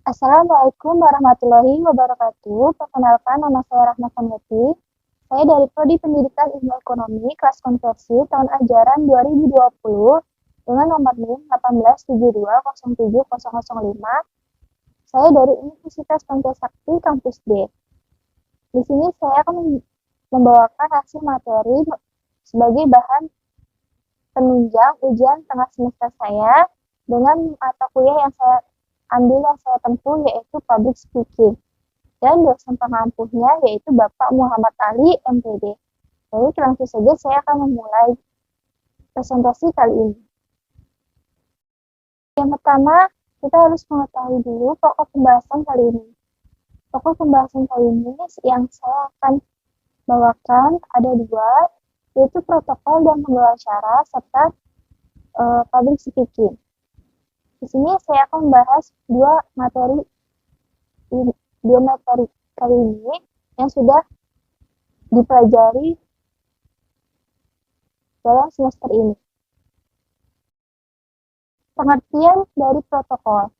Assalamualaikum warahmatullahi wabarakatuh. Perkenalkan, nama saya Rahma Samyati. Saya dari Prodi Pendidikan Ilmu Ekonomi kelas konversi tahun ajaran 2020 dengan nomor NIM 187207005. Saya dari Universitas Pancasakti Kampus D. Di sini saya akan membawakan hasil materi sebagai bahan penunjang ujian tengah semester saya dengan mata kuliah yang saya ambil yang saya tempuh yaitu public speaking. Dan dosen pengampuhnya yaitu Bapak Muhammad Ali, MPD. Jadi langsung saja saya akan memulai presentasi kali ini. Yang pertama, kita harus mengetahui dulu pokok pembahasan kali ini. Pokok pembahasan kali ini yang saya akan bawakan ada dua, yaitu protokol dan pembawa acara serta public speaking. Di sini saya akan membahas dua materi kali ini yang sudah dipelajari dalam semester ini. Pengertian dari protokol.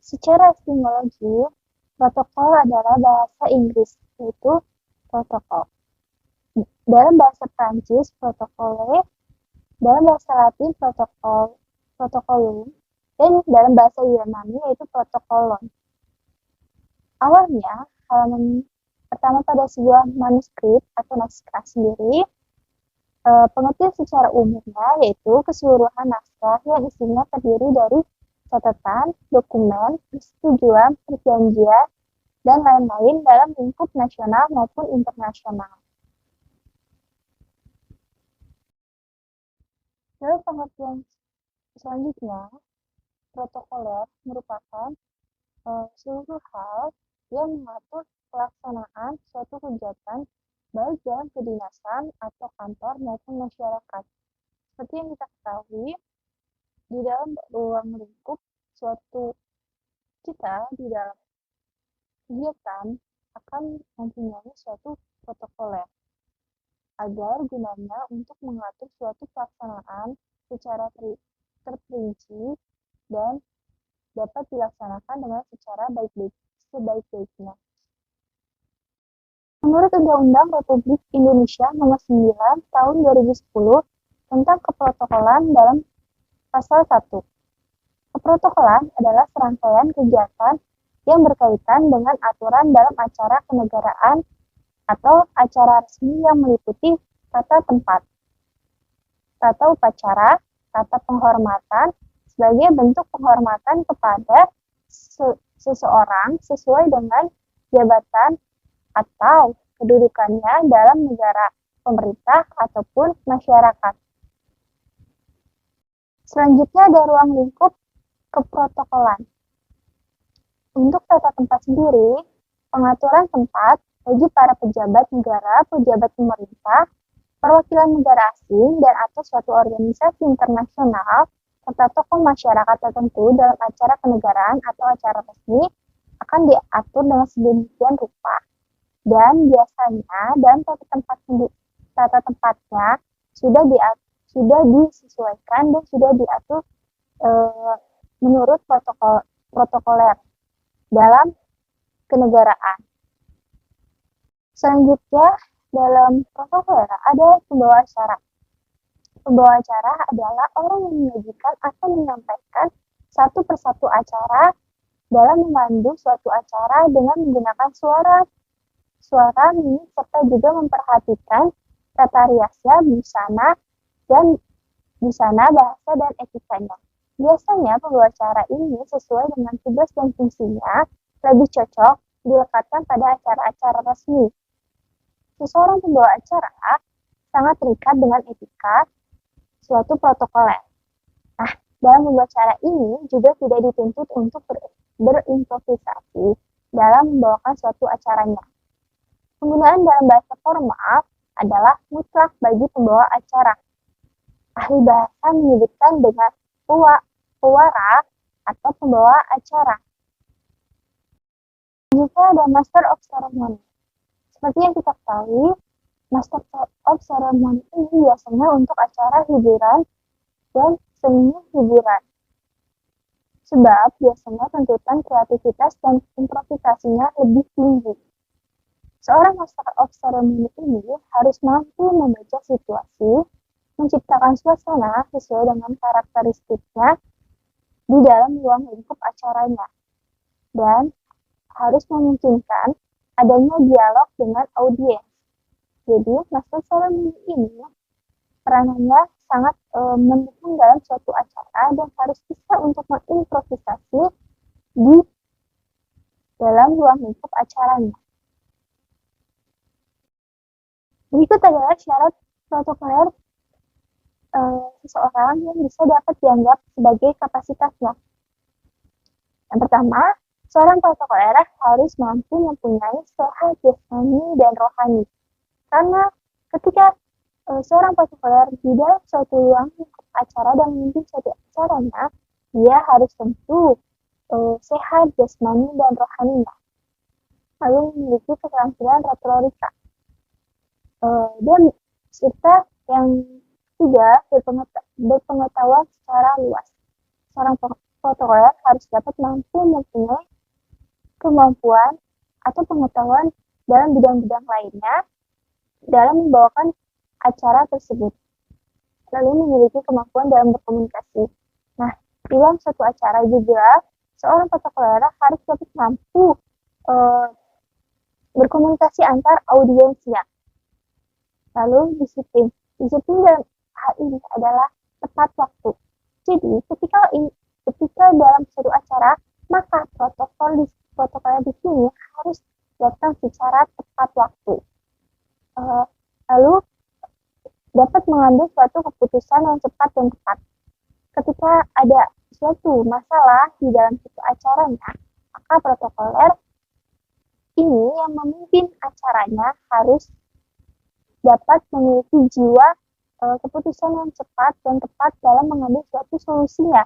Secara etimologi, protokol adalah bahasa Inggris, yaitu protokol. Dalam bahasa Prancis, protokole, dalam bahasa Latin, protokolum, dan dalam bahasa Yunani, yaitu protokolon. Awalnya, halaman pertama pada sebuah manuskrip atau naskah sendiri, pengertian secara umumnya yaitu keseluruhan naskah yang isinya terdiri dari catatan, dokumen, persetujuan, perjanjian, dan lain-lain dalam lingkup nasional maupun internasional. Lalu pengertian selanjutnya, protokoler merupakan seluruh hal yang mengatur pelaksanaan suatu kegiatan baik dalam kedinasan atau kantor maupun masyarakat. Seperti yang kita ketahui, di dalam ruang lingkup suatu kita di dalam kegiatan akan mempunyai suatu protokoler agar gunanya untuk mengatur suatu pelaksanaan secara terperinci dan dapat dilaksanakan dengan secara sebaik-baiknya. Menurut Undang-Undang Republik Indonesia Nomor 9 Tahun 2010 tentang keprotokolan dalam Pasal 1. Keprotokolan adalah serangkaian kegiatan yang berkaitan dengan aturan dalam acara kenegaraan atau acara resmi yang meliputi tata tempat, tata upacara, tata penghormatan sebagai bentuk penghormatan kepada seseorang sesuai dengan jabatan atau kedudukannya dalam negara, pemerintah, ataupun masyarakat. Selanjutnya ada ruang lingkup keprotokolan. Untuk tata tempat sendiri, pengaturan tempat bagi para pejabat negara, pejabat pemerintah, perwakilan negara asing, dan atau suatu organisasi internasional, serta tokoh masyarakat tertentu dalam acara kenegaraan atau acara resmi akan diatur dengan sedemikian rupa. Dan biasanya dalam tata tempatnya sudah disesuaikan dan sudah diatur menurut protokoler dalam kenegaraan. Selanjutnya dalam protokoler ada pembawa acara. Pembawa acara adalah orang yang menyajikan atau menyampaikan satu persatu acara dalam memandu suatu acara dengan menggunakan suara, mimik, serta juga memperhatikan tata riasnya, busana, bahasa, dan etikanya. Biasanya pembawa acara ini sesuai dengan tugas dan fungsinya lebih cocok dilekatkan pada acara-acara resmi. Seseorang pembawa acara sangat terikat dengan etika suatu protokoler. Nah, dalam membawa acara ini juga tidak dituntut untuk berimprovisasi dalam membawakan suatu acaranya. Penggunaan dalam bahasa formal adalah mutlak bagi pembawa acara. Ahli bahasa menyebutkan dengan pewara atau pembawa acara. Juga ada Master of Ceremony. Seperti yang kita ketahui, Master of Ceremony ini biasanya untuk acara hiburan dan seni hiburan. sebab biasanya tuntutan kreativitas dan improvisasinya lebih tinggi. Seorang master of ceremony ini harus mampu membaca situasi, menciptakan suasana sesuai dengan karakteristiknya di dalam ruang lingkup acaranya, dan harus memungkinkan adanya dialog dengan audiens. Jadi, master ceremony ini peranannya sangat mendukung dalam suatu acara dan harus bisa untuk mengimprovisasi di dalam ruang lingkup acaranya. Berikut adalah syarat protokoler seseorang yang bisa dapat dianggap sebagai kapasitasnya. Yang pertama, seorang protokoler harus mampu mempunyai sehat jasmani dan rohani. Karena ketika seorang protokoler di dalam suatu ruang acara dan memimpin suatu acaranya, dia harus tentu sehat jasmani dan rohaninya. Lalu memiliki keterampilan retorika. Dan serta yang ketiga, berpengetahuan secara luas. Seorang protokoler harus dapat mampu mempunyai kemampuan atau pengetahuan dalam bidang-bidang lainnya dalam membawakan acara tersebut. Lalu memiliki kemampuan dalam berkomunikasi. Nah, di dalam suatu acara juga, seorang protokoler harus dapat mampu berkomunikasi antar audiensnya. Lalu disiplin. Disiplin dalam hal ini adalah tepat waktu. Jadi, ketika dalam suatu acara, maka protokoler di sini harus datang secara tepat waktu. Lalu dapat mengambil suatu keputusan yang cepat dan tepat. Ketika ada suatu masalah di dalam suatu acaranya, maka protokoler ini yang memimpin acaranya harus dapat memiliki jiwa keputusan yang cepat dan tepat dalam mengambil suatu solusinya,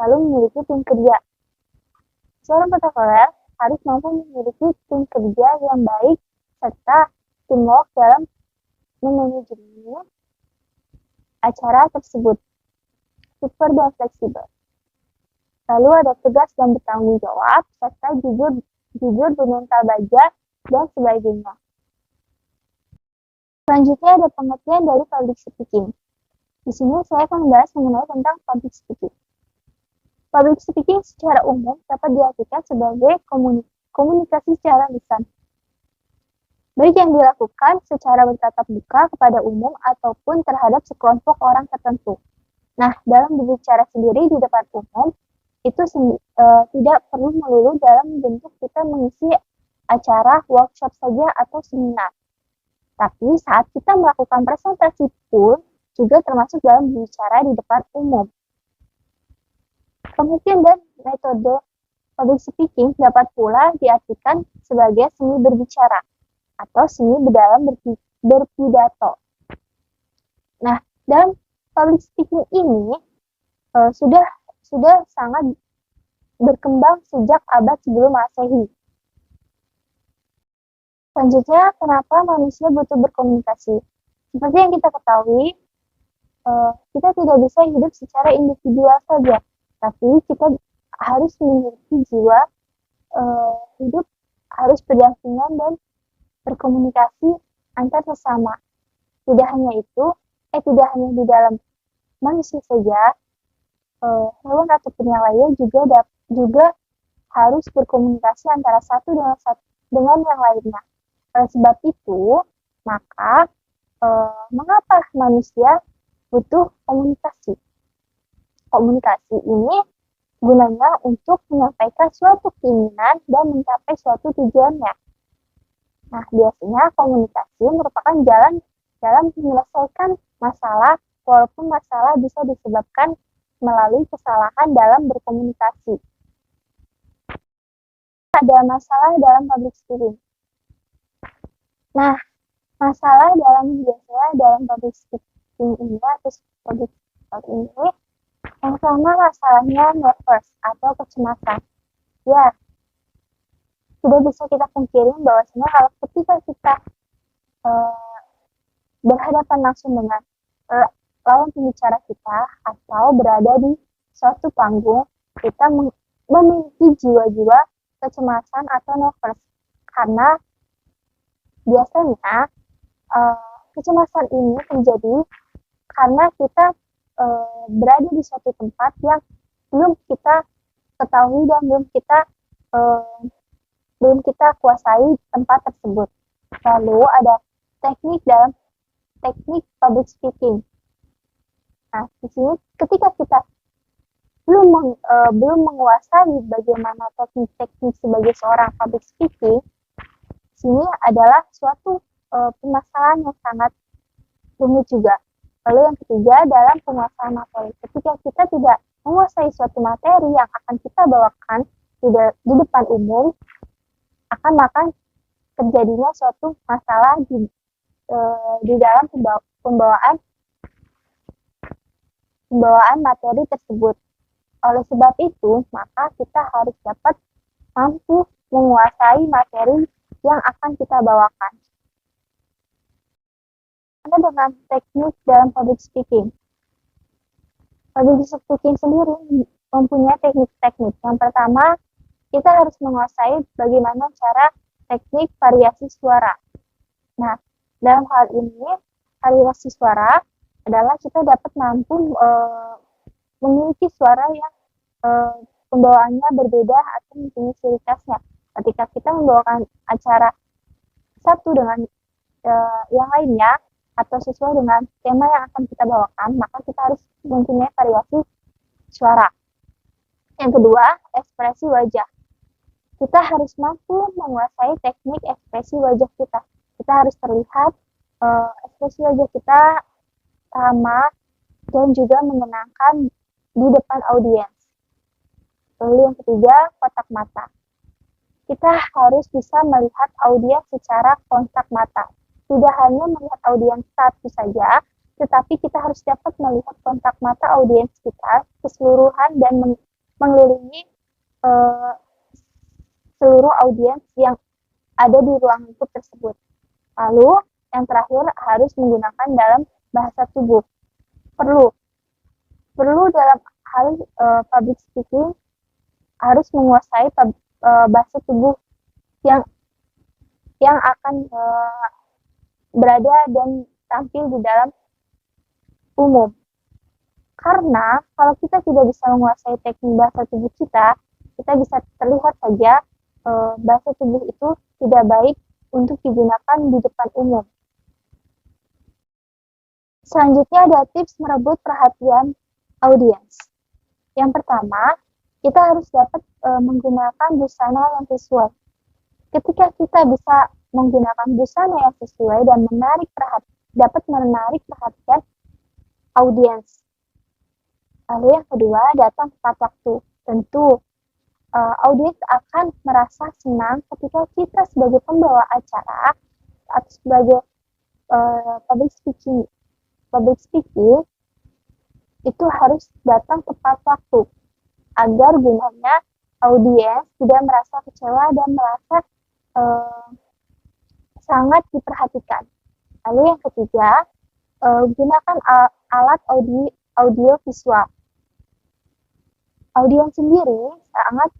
lalu memiliki tim kerja. Seorang protokoler harus mampu memiliki tim kerja yang baik serta teamwork dalam memanajemen acara tersebut, super dan fleksibel. Lalu ada tegas dan bertanggung jawab serta jujur bermental baja dan sebagainya. Selanjutnya ada pengertian dari public speaking. Di sini saya akan membahas mengenai tentang public speaking. Public speaking secara umum dapat diartikan sebagai komunikasi secara lisan, baik yang dilakukan secara bertatap muka kepada umum ataupun terhadap sekelompok orang tertentu. Nah, dalam berbicara sendiri di depan umum, itu tidak perlu melulu dalam bentuk kita mengisi acara, workshop saja atau seminar. Tapi saat kita melakukan presentasi pun juga termasuk dalam berbicara di depan umum. Pengertian dan metode public speaking dapat pula diartikan sebagai seni berbicara atau seni dalam berpidato. Nah, dalam public speaking ini sudah sangat berkembang sejak abad sebelum Masehi. Selanjutnya, kenapa manusia butuh berkomunikasi? Seperti yang kita ketahui, kita tidak bisa hidup secara individual saja, tapi kita harus memiliki jiwa hidup harus berdampingan dan berkomunikasi antar sesama. Tidak hanya di dalam manusia saja, hewan ataupun yang lainnya juga harus berkomunikasi antara satu dengan yang lainnya. Oleh sebab itu, maka mengapa manusia butuh komunikasi? Komunikasi ini gunanya untuk menyampaikan suatu keinginan dan mencapai suatu tujuannya. Nah, biasanya komunikasi merupakan jalan dalam menyelesaikan masalah, walaupun masalah bisa disebabkan melalui kesalahan dalam berkomunikasi. Ada masalah dalam public speaking. Nah, masalah biasanya dalam public speaking ini atau public speaking ini, yang pertama masalahnya nervous atau kecemasan. Ya, tidak bisa kita pungkiri bahwasanya kalau ketika kita berhadapan langsung dengan lawan pembicara kita atau berada di suatu panggung, kita memiliki jiwa-jiwa kecemasan atau nervous, karena biasanya kecemasan ini terjadi karena kita berada di suatu tempat yang belum kita ketahui dan belum kita kuasai tempat tersebut. Lalu ada teknik public speaking. Nah, di sini ketika kita belum menguasai bagaimana teknik-teknik sebagai seorang public speaking, sini adalah suatu permasalahan yang sangat rumit juga. Lalu yang ketiga, dalam penguasaan materi. Ketika kita tidak menguasai suatu materi yang akan kita bawakan di depan umum, maka terjadinya suatu masalah di dalam pembawaan materi tersebut. Oleh sebab itu, maka kita harus dapat mampu menguasai materi yang akan kita bawakan. Ada dengan teknik dalam public speaking. Public speaking sendiri mempunyai teknik-teknik. Yang pertama, kita harus menguasai bagaimana cara teknik variasi suara. Nah, dalam hal ini, variasi suara adalah kita dapat mampu memiliki suara yang pembawaannya berbeda atau mempunyai ciri khasnya. Ketika kita membawakan acara satu dengan yang lainnya atau sesuai dengan tema yang akan kita bawakan, maka kita harus mempunyai variasi suara. Yang kedua, ekspresi wajah. Kita harus mampu menguasai teknik ekspresi wajah kita. Kita harus terlihat ekspresi wajah kita ramah dan juga menyenangkan di depan audiens. Lalu yang ketiga, kontak mata. Kita harus bisa melihat audiens secara kontak mata. Tidak hanya melihat audiens satu saja, tetapi kita harus dapat melihat kontak mata audiens kita keseluruhan dan mengelilingi seluruh audiens yang ada di ruang lingkup tersebut. Lalu yang terakhir, harus menggunakan dalam bahasa tubuh. Perlu dalam hal public speaking harus menguasai bahasa tubuh yang akan berada dan tampil di dalam umum. Karena kalau kita tidak bisa menguasai teknik bahasa tubuh kita bisa terlihat saja bahasa tubuh itu tidak baik untuk digunakan di depan umum. Selanjutnya ada tips merebut perhatian audiens. Yang pertama, kita harus dapat menggunakan busana yang sesuai. Ketika kita bisa menggunakan busana yang sesuai dan dapat menarik perhatian audiens. Lalu yang kedua, datang tepat waktu. Tentu, audiens akan merasa senang ketika kita sebagai pembawa acara atau sebagai public speaking itu harus datang tepat waktu agar gunanya audiens tidak merasa kecewa dan merasa sangat diperhatikan. Lalu yang ketiga, gunakan alat audio visual. Audiens sendiri sangat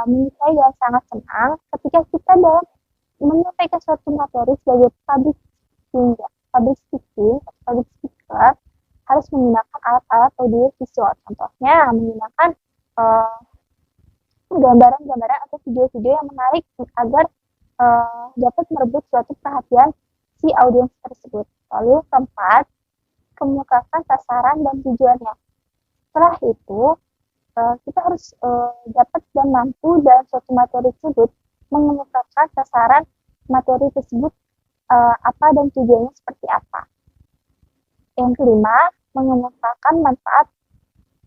menyukai dan sangat senang ketika kita dalam menyampaikan suatu materi sebagai public speaker harus menggunakan alat-alat audio visual. Contohnya menggunakan gambaran-gambaran atau video-video yang menarik agar dapat merebut suatu perhatian si audiens tersebut. Lalu keempat, kemukakan sasaran dan tujuannya. Setelah itu, kita harus dapat dan mampu dalam suatu materi tersebut mengemukakan sasaran materi tersebut apa dan tujuannya seperti apa. Yang kelima, mengemukakan manfaat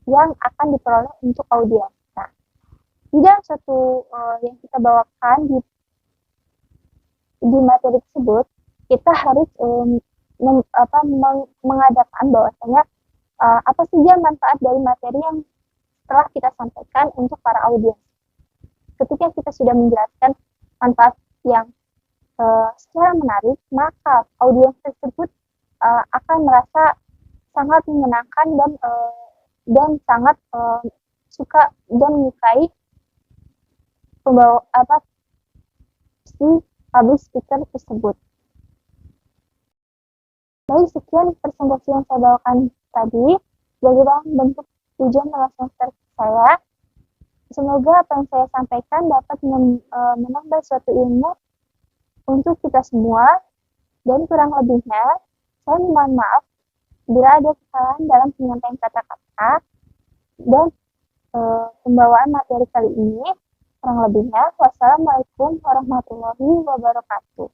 yang akan diperoleh untuk audiens. Nah, di dalam suatu yang kita bawakan di materi tersebut, kita harus mengadakan bahwasanya apa saja manfaat dari materi yang telah kita sampaikan untuk para audiens. Ketika kita sudah menjelaskan manfaat yang secara menarik, maka audiens tersebut akan merasa sangat menyenangkan dan sangat suka dan menyukai pembawa si public speaker tersebut. Baik, sekian presentasi yang saya bawakan tadi sebagai bentuk tujuan dalam semester saya. Semoga apa yang saya sampaikan dapat menambah suatu ilmu untuk kita semua, dan kurang lebihnya saya mohon maaf bila ada kesalahan dalam penyampaian kata-kata dan pembawaan materi kali ini. Kurang lebihnya, wassalamualaikum warahmatullahi wabarakatuh.